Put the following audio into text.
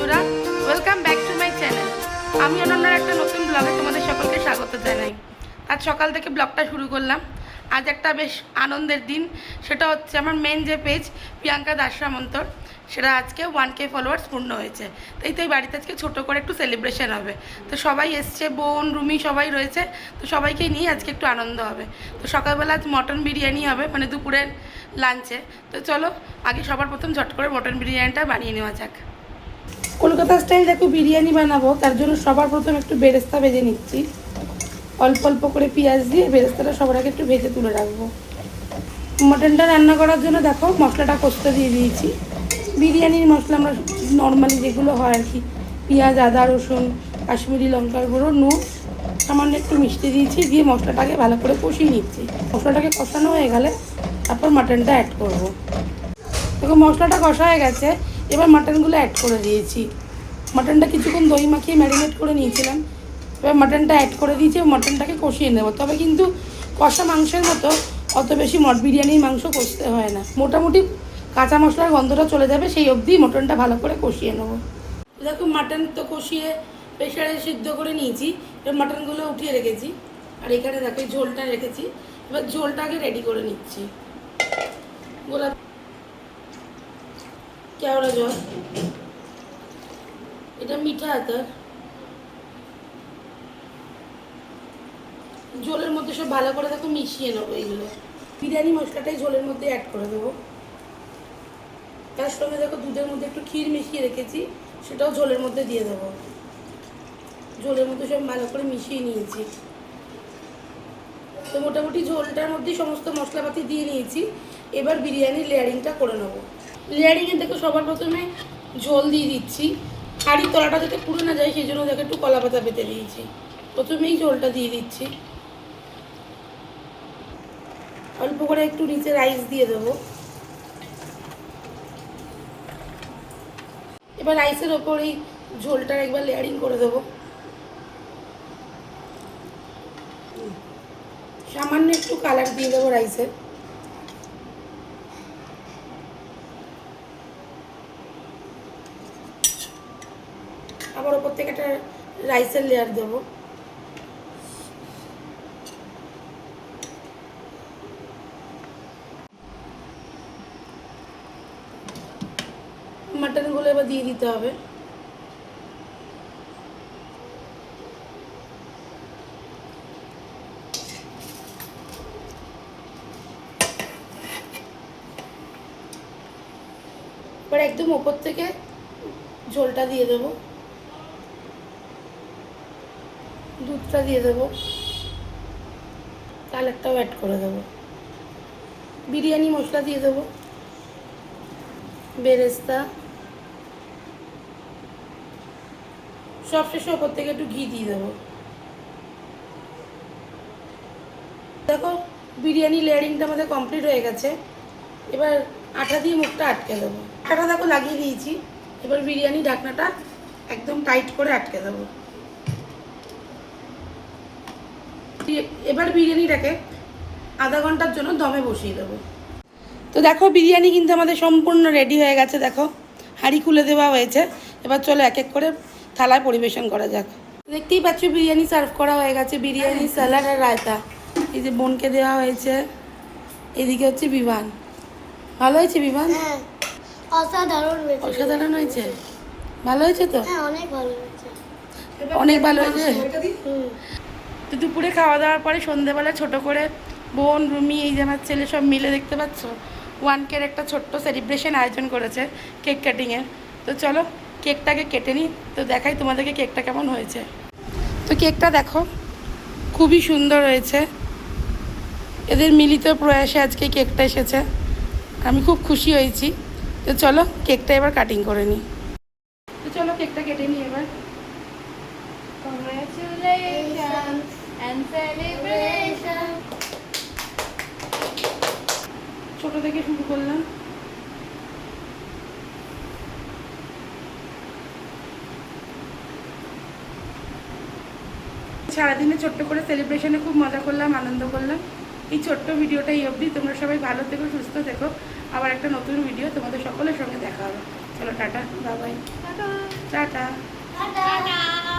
বন্ধুরা, welcome back to my channel. আমি অনন্যার একটা নতুন ব্লগে তোমাদের সকলকে স্বাগত জানাই। আজ সকাল থেকে ব্লগটা শুরু করলাম। আজ একটা বেশ আনন্দের দিন, সেটা হচ্ছে আমার মেন যে পেজ প্রিয়াঙ্কা দাস সামন্তর, সেটা আজকে 1K ফলোয়ার্স পূর্ণ হয়েছে। তাই বাড়িতে আজকে ছোটো করে একটু সেলিব্রেশন হবে। তো সবাই এসছে, বোন রুমি সবাই রয়েছে, তো সবাইকে নিয়ে আজকে একটু আনন্দ হবে। তো সকালবেলা আজ মটন বিরিয়ানি হবে, মানে দুপুরের লাঞ্চে। তো চলো আগে সবার প্রথম ঝট করে মটন বিরিয়ানিটা বানিয়ে নেওয়া যাক। কলকাতা স্টাইল দেখো বিরিয়ানি বানাবো, তার জন্য সবার প্রথম একটু বেরেস্তা ভেজে নিচ্ছি। অল্প অল্প করে পেঁয়াজ দিয়ে বেরেস্তাটা সবার আগে একটু ভেজে তুলে রাখবো। মটনটা রান্না করার জন্য দেখো মশলাটা কষতে দিয়ে দিয়েছি। বিরিয়ানির মশলা আমরা নর্মালি যেগুলো হয় আর কি, পেঁয়াজ, আদা, রসুন, কাশ্মীরি লঙ্কার গুঁড়ো, নুন, সামান্য একটু মিষ্টি দিয়েছি, দিয়ে মশলাটাকে ভালো করে কষিয়ে নিচ্ছি। মশলাটাকে কষানো হয়ে গেলে তারপর মাটনটা অ্যাড করবো। দেখো মশলাটা কষা হয়ে গেছে, এবার মাটনগুলো অ্যাড করে দিয়েছি। মাটনটা কিছুক্ষণ দই মাখিয়ে ম্যারিনেট করে নিয়েছিলাম, এবার মাটনটা অ্যাড করে দিয়েছি। মাটনটাকে কষিয়ে নেব, তবে কিন্তু কষা মাংসের মতো অত বেশি বিরিয়ানির মাংস কষতে হয় না। মোটামুটি কাঁচা মশলার গন্ধটা চলে যাবে, সেই অবধি মটনটা ভালো করে কষিয়ে নেব। দেখো মাটন তো কষিয়ে প্রেশারে সিদ্ধ করে নিয়েছি, এবার মাটনগুলো উঠিয়ে রেখেছি। আর এখানে দেখো ঝোলটা রেখেছি, এবার ঝোলটাকে রেডি করে নিচ্ছি। গোলাপ কেওড়া জল, এটা মিঠা আতর, ঝোলের মধ্যে সব ভালো করে দেখো মিশিয়ে নেবো। এইগুলো বিরিয়ানি মশলাটাই ঝোলের মধ্যে অ্যাড করে দেবো। তার সঙ্গে দেখো দুধের মধ্যে একটু ক্ষীর মিশিয়ে রেখেছি, সেটাও ঝোলের মধ্যে দিয়ে দেবো। ঝোলের মধ্যে সব ভালো করে মিশিয়ে নিয়েছি। তো মোটামুটি ঝোলটার মধ্যেই সমস্ত মশলাপাতি দিয়ে নিয়েছি। এবার বিরিয়ানির লেয়ারিংটা করে নেবো। লেয়ারিংয়ে দেখো সবার প্রথমে ঝোল দিয়ে দিচ্ছি। হাঁড়ির তলাটা যাতে পুড়ে না যায় সেই জন্য দেখো একটু কলা পাতা পেতে দিয়েছি। প্রথমেই ঝোলটা দিয়ে দিচ্ছি, অল্প করে একটু নিচে রাইস দিয়ে দেবো। এবার রাইসের ওপর এই ঝোলটার একবার লেয়ারিং করে দেবো। সামান্য একটু কালার দিয়ে দেবো রাইসের। আবার ওপর থেকে একটা রাইসের লেয়ার দেবো। মাটনগুলো এবার দিয়ে দিতে হবে। এবার একদম ওপর থেকে ঝোলটা দিয়ে দেবো, দুধটা দিয়ে দেবো, কালারটাও অ্যাড করে দেবো। বিরিয়ানি মশলা দিয়ে দেবো, বেরেস্তা, সব শেষে ওপর থেকে একটু ঘি দিয়ে দেবো। দেখো বিরিয়ানি লেয়ারিংটা আমাদের কমপ্লিট হয়ে গেছে। এবার আটা দিয়ে মুখটা আটকে দেবো। আটাটা দেখো লাগিয়ে দিয়েছি, এবার বিরিয়ানি ঢাকনাটা একদম টাইট করে আটকে দেবো। এবার বিরিয়ানিটাকে আধা ঘন্টার জন্য দমে বসিয়ে দেবো। তো দেখো বিরিয়ানি কিন্তু আমাদের সম্পূর্ণ রেডি হয়ে গেছে। দেখো হাঁড়ি খুলে দেওয়া হয়েছে। এবার চলো এক এক করে থালায় পরিবেশন করা যাক। দেখতেই পাচ্ছ বিরিয়ানি সার্ভ করা হয়ে গেছে। বিরিয়ানি, স্যালাড আর রায়তা, এই যে বোনকে দেওয়া হয়েছে। এদিকে হচ্ছে বিভান। ভালো হয়েছে বিভান? অসাধারণ হয়েছে। অসাধারণ হয়েছে, ভালো হয়েছে তো? হ্যাঁ, অনেক ভালো হয়েছে। অনেক ভালো হয়েছে। তো দুপুরে খাওয়া দাওয়ার পরে সন্ধেবেলা ছোট করে বোন, রুমি, এই যে আমার ছেলে সব মিলে দেখতে পাচ্ছ 1K একটা ছোট্ট সেলিব্রেশন আয়োজন করেছে কেক কাটিংয়ের। তো চলো কেকটাকে কেটে নিই, তো দেখাই তোমাদেরকে কেকটা কেমন হয়েছে। তো কেকটা দেখো খুবই সুন্দর হয়েছে। এদের মিলিত প্রয়াসে আজকে কেকটা এসেছে, আমি খুব খুশি হয়েছি। তো চলো কেকটা এবার কাটিং করে নিই। তো চলো কেকটা কেটে নিই এবার। Congratulations and celebration. ছোট থেকে শুরু করলাম। সারাদিনে ছোট্ট করে সেলিব্রেশনে খুব মজা করলাম, আনন্দ করলাম। এই ছোট্ট ভিডিওটা এই অবধি। তোমরা সবাই ভালো থেকো, সুস্থ থেকো। আবার একটা নতুন ভিডিও তোমাদের সকলের সঙ্গে দেখা হবে। চলো tata, bye bye, tata tata. Tata